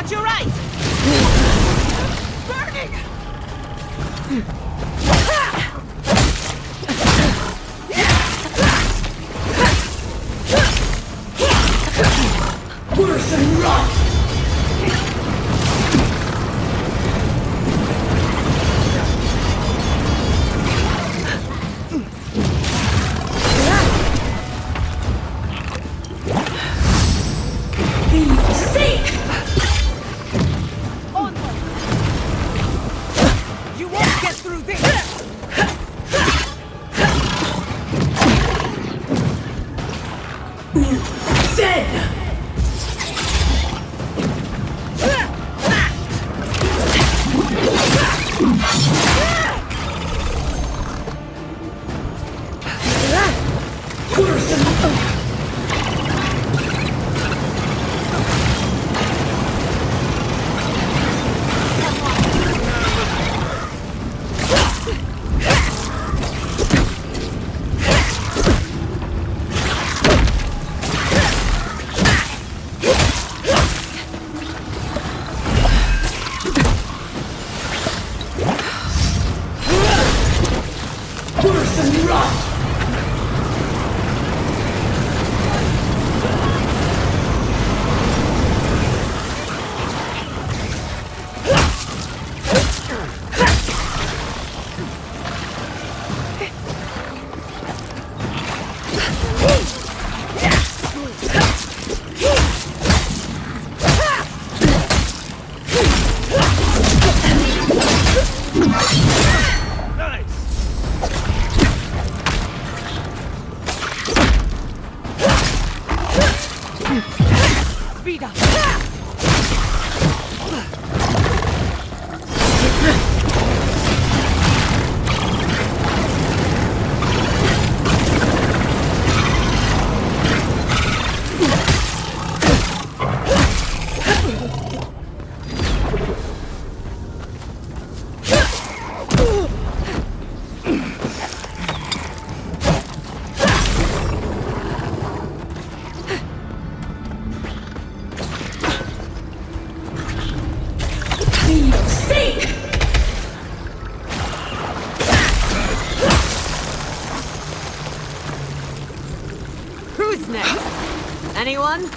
treat you right! Burning! Worse than rot! Anyone?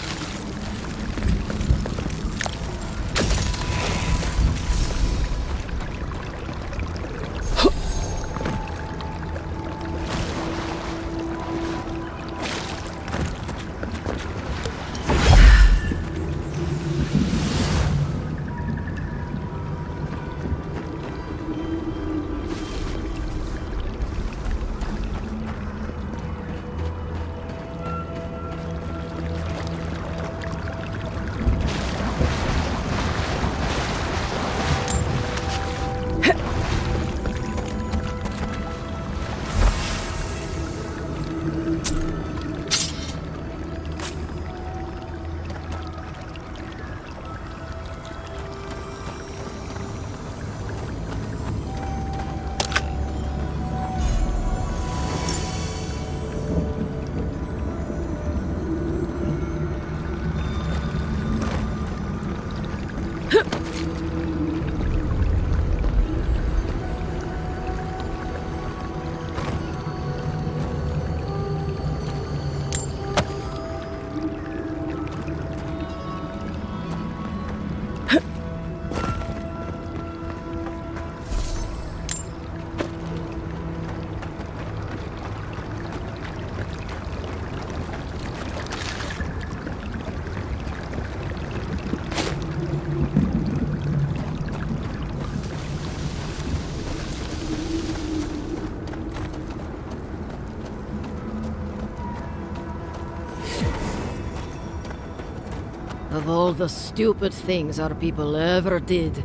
Of all the stupid things our people ever did.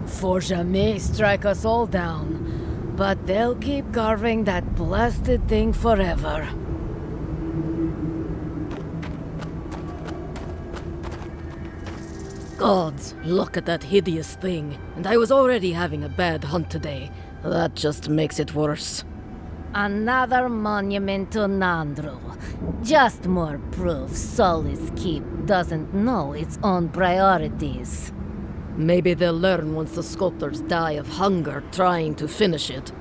Forja may strike us all down, but they'll keep carving that blasted thing forever. Gods, look at that hideous thing. And I was already having a bad hunt today. That just makes it worse. Another monument to Nandru. Just more proof Solace Keep doesn't know its own priorities. Maybe they'll learn once the sculptors die of hunger trying to finish it.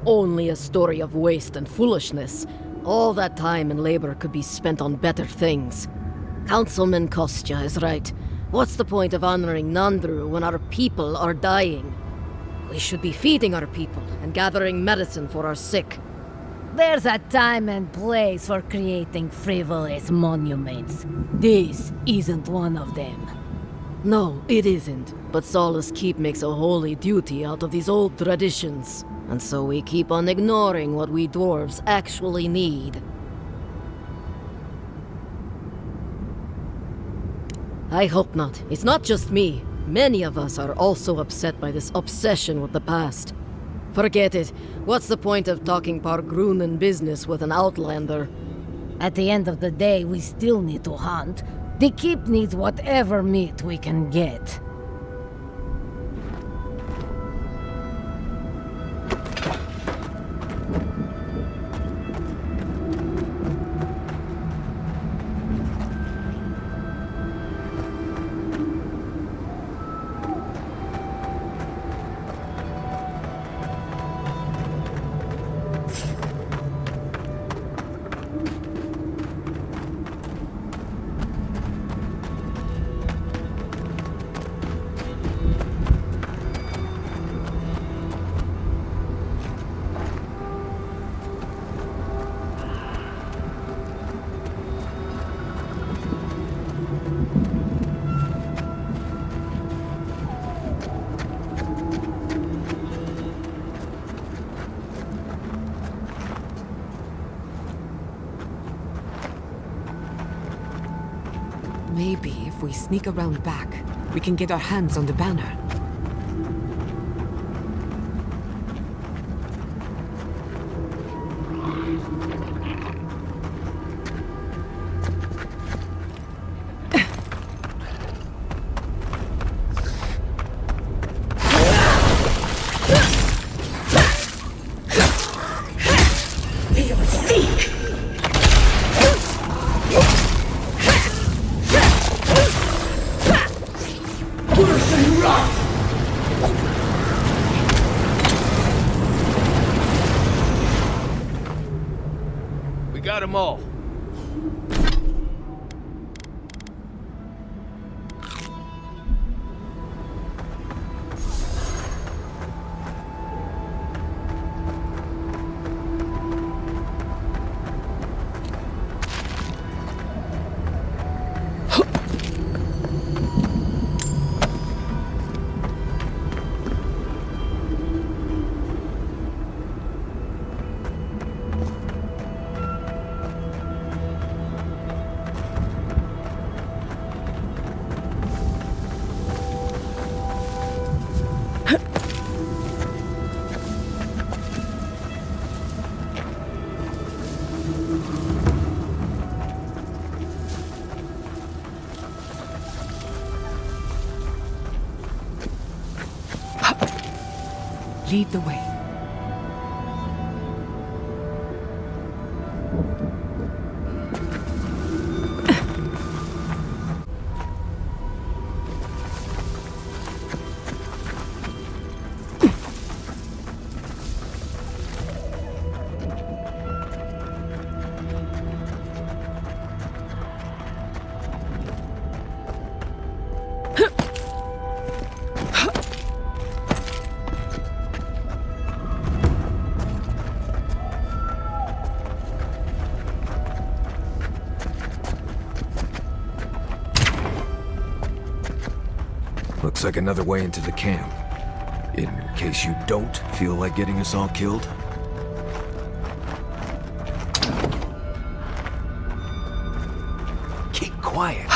Only a story of waste and foolishness. All that time and labor could be spent on better things. Councilman Kostya is right. What's the point of honoring Nandru when our people are dying? We should be feeding our people and gathering medicine for our sick. There's a time and place for creating frivolous monuments. This isn't one of them. No, it isn't. But Solace Keep makes a holy duty out of these old traditions. And so we keep on ignoring what we dwarves actually need. I hope not. It's not just me. Many of us are also upset by this obsession with the past. Forget it. What's the point of talking Pargrunen business with an outlander? At the end of the day, we still need to hunt. The keep needs whatever meat we can get. Maybe if we sneak around back, we can get our hands on the banner. We got them all. Lead the way. Looks like another way into the camp. In case you don't feel like getting us all killed. Keep quiet.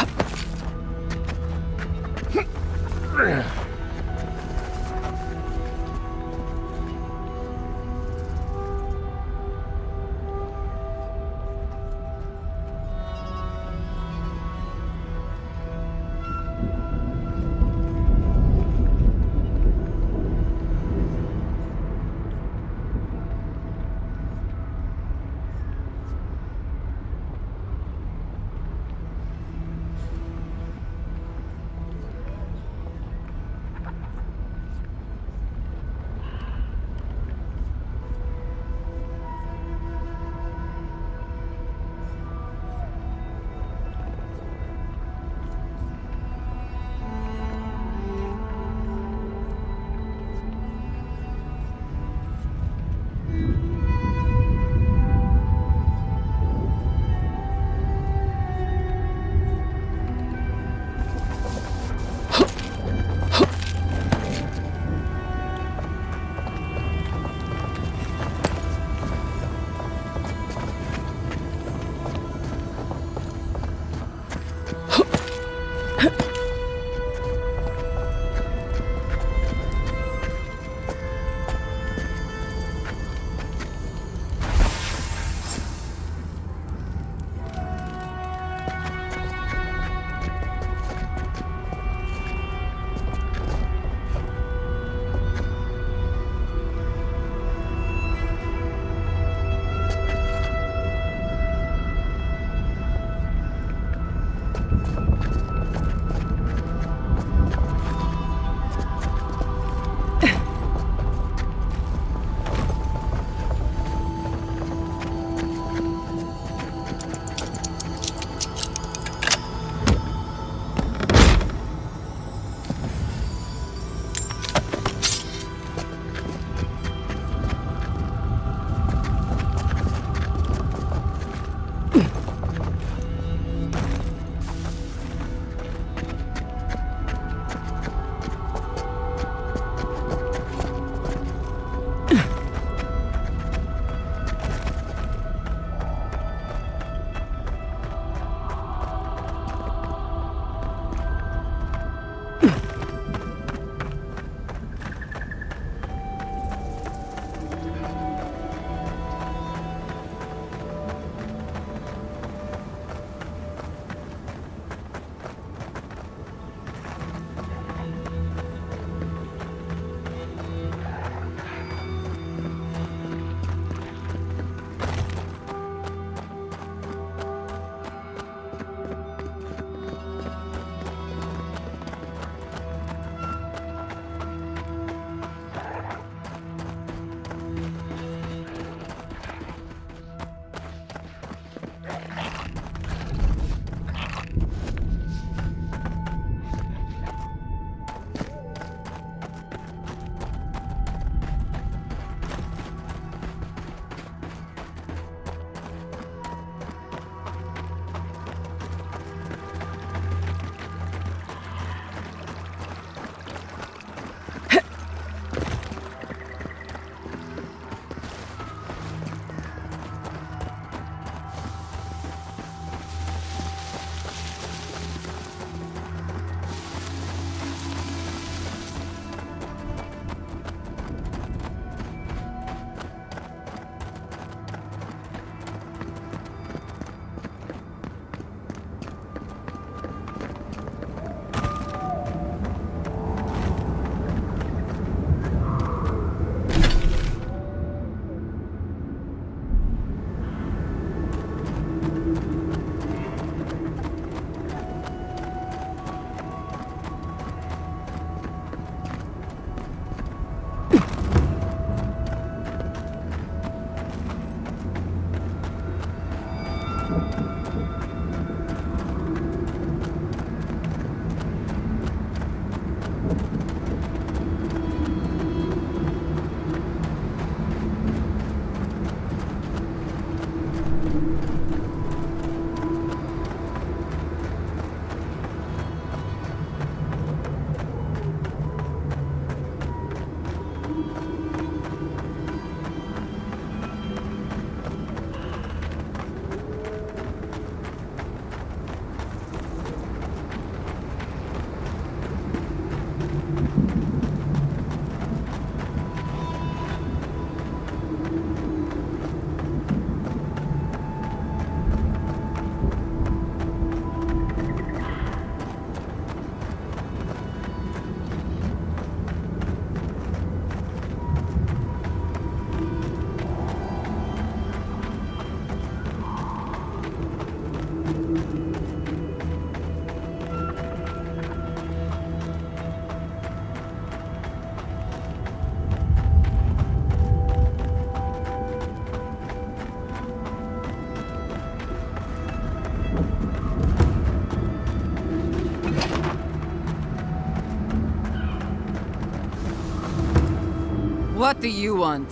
What do you want?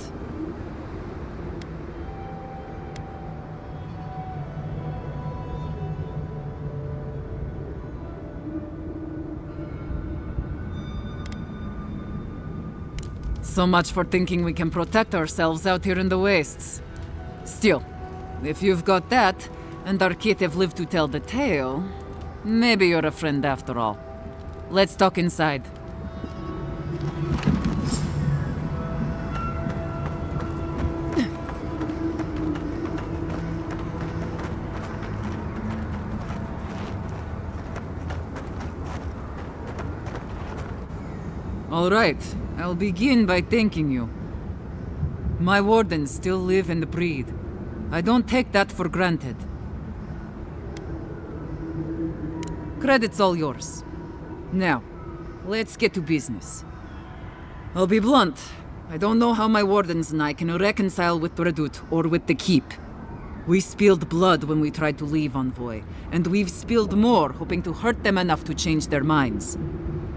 So much for thinking we can protect ourselves out here in the wastes. Still, if you've got that, and our kith have lived to tell the tale, maybe you're a friend after all. Let's talk inside. All right, I'll begin by thanking you. My wardens still live and breathe. I don't take that for granted. Credit's all yours. Now, let's get to business. I'll be blunt. I don't know how my wardens and I can reconcile with Redout or with the Keep. We spilled blood when we tried to leave Envoy, and we've spilled more hoping to hurt them enough to change their minds.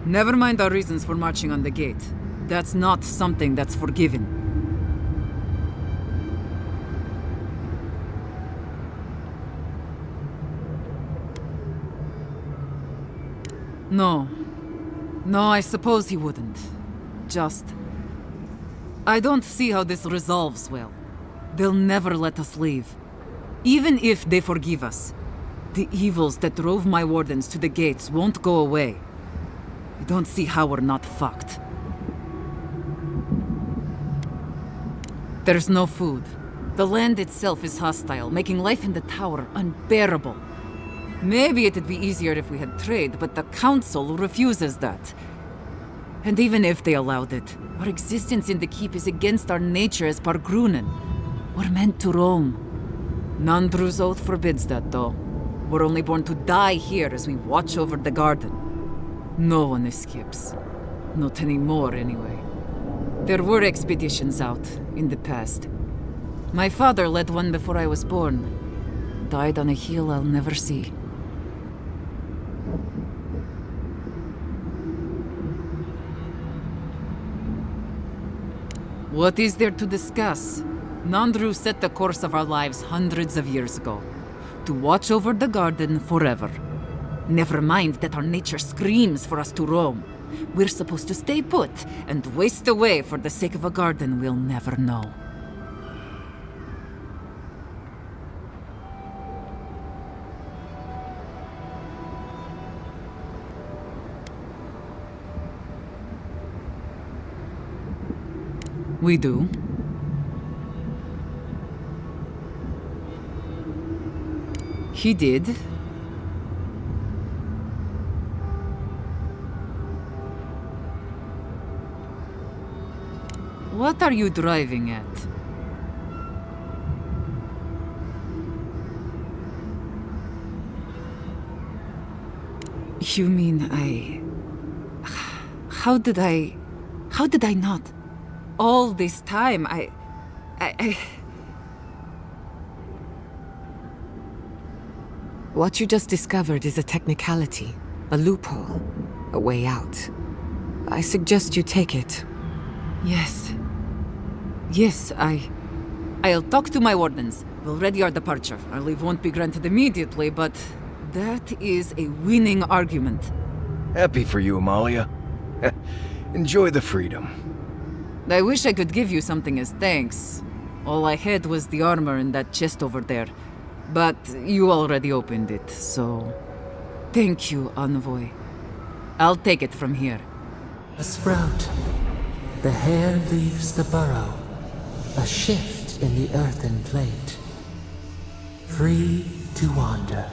Never mind our reasons for marching on the gate. That's not something that's forgiven. No, I suppose he wouldn't. Just... I don't see how this resolves well. They'll never let us leave. Even if they forgive us, the evils that drove my wardens to the gates won't go away. I don't see how we're not fucked. There's no food. The land itself is hostile, making life in the tower unbearable. Maybe it'd be easier if we had trade, but the council refuses that. And even if they allowed it, our existence in the keep is against our nature as Pargrunen. We're meant to roam. Nandru's oath forbids that, though. We're only born to die here as we watch over the garden. No one escapes. Not anymore, anyway. There were expeditions out, in the past. My father led one before I was born. Died on a hill I'll never see. What is there to discuss? Nandru set the course of our lives hundreds of years ago. To watch over the garden forever. Never mind that our nature screams for us to roam. We're supposed to stay put and waste away for the sake of a garden we'll never know. We do. He did. What are you driving at? You mean How did I not? All this time, I... What you just discovered is a technicality, a loophole, a way out. I suggest you take it. Yes, I'll talk to my wardens. We'll ready our departure. Our leave won't be granted immediately, but that is a winning argument. Happy for you, Amalia. Enjoy the freedom. I wish I could give you something as thanks. All I had was the armor in that chest over there. But you already opened it, so... Thank you, Envoy. I'll take it from here. A sprout. The hair leaves the burrow. A shift in the earthen plate. Free to wander.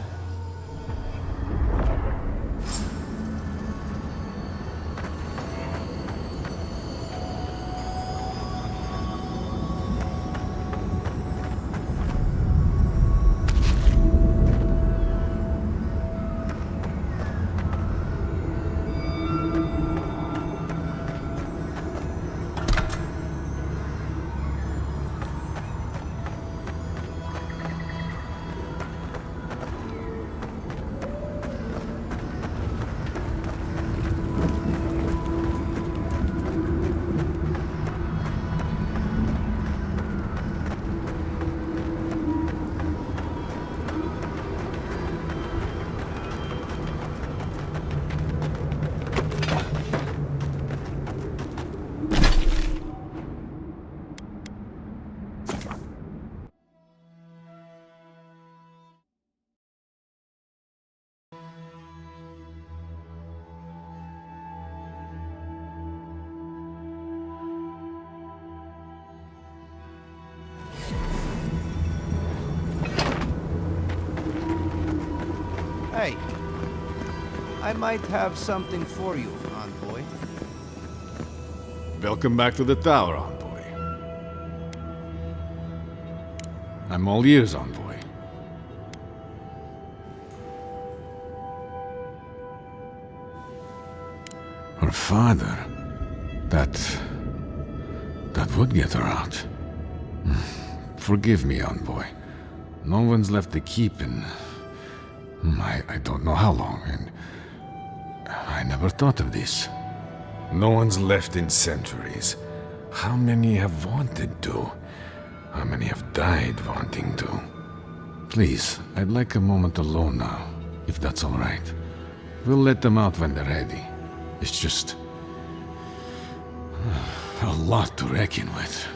Hey, I might have something for you, Envoy. Welcome back to the tower, Envoy. I'm all ears, Envoy. Her father... That would get her out. Forgive me, Envoy. No one's left the keep in... I don't know how long, and... I never thought of this. No one's left in centuries. How many have wanted to? How many have died wanting to? Please, I'd like a moment alone now, if that's all right. We'll let them out when they're ready. It's just... a lot to reckon with.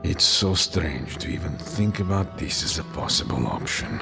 It's so strange to even think about this as a possible option.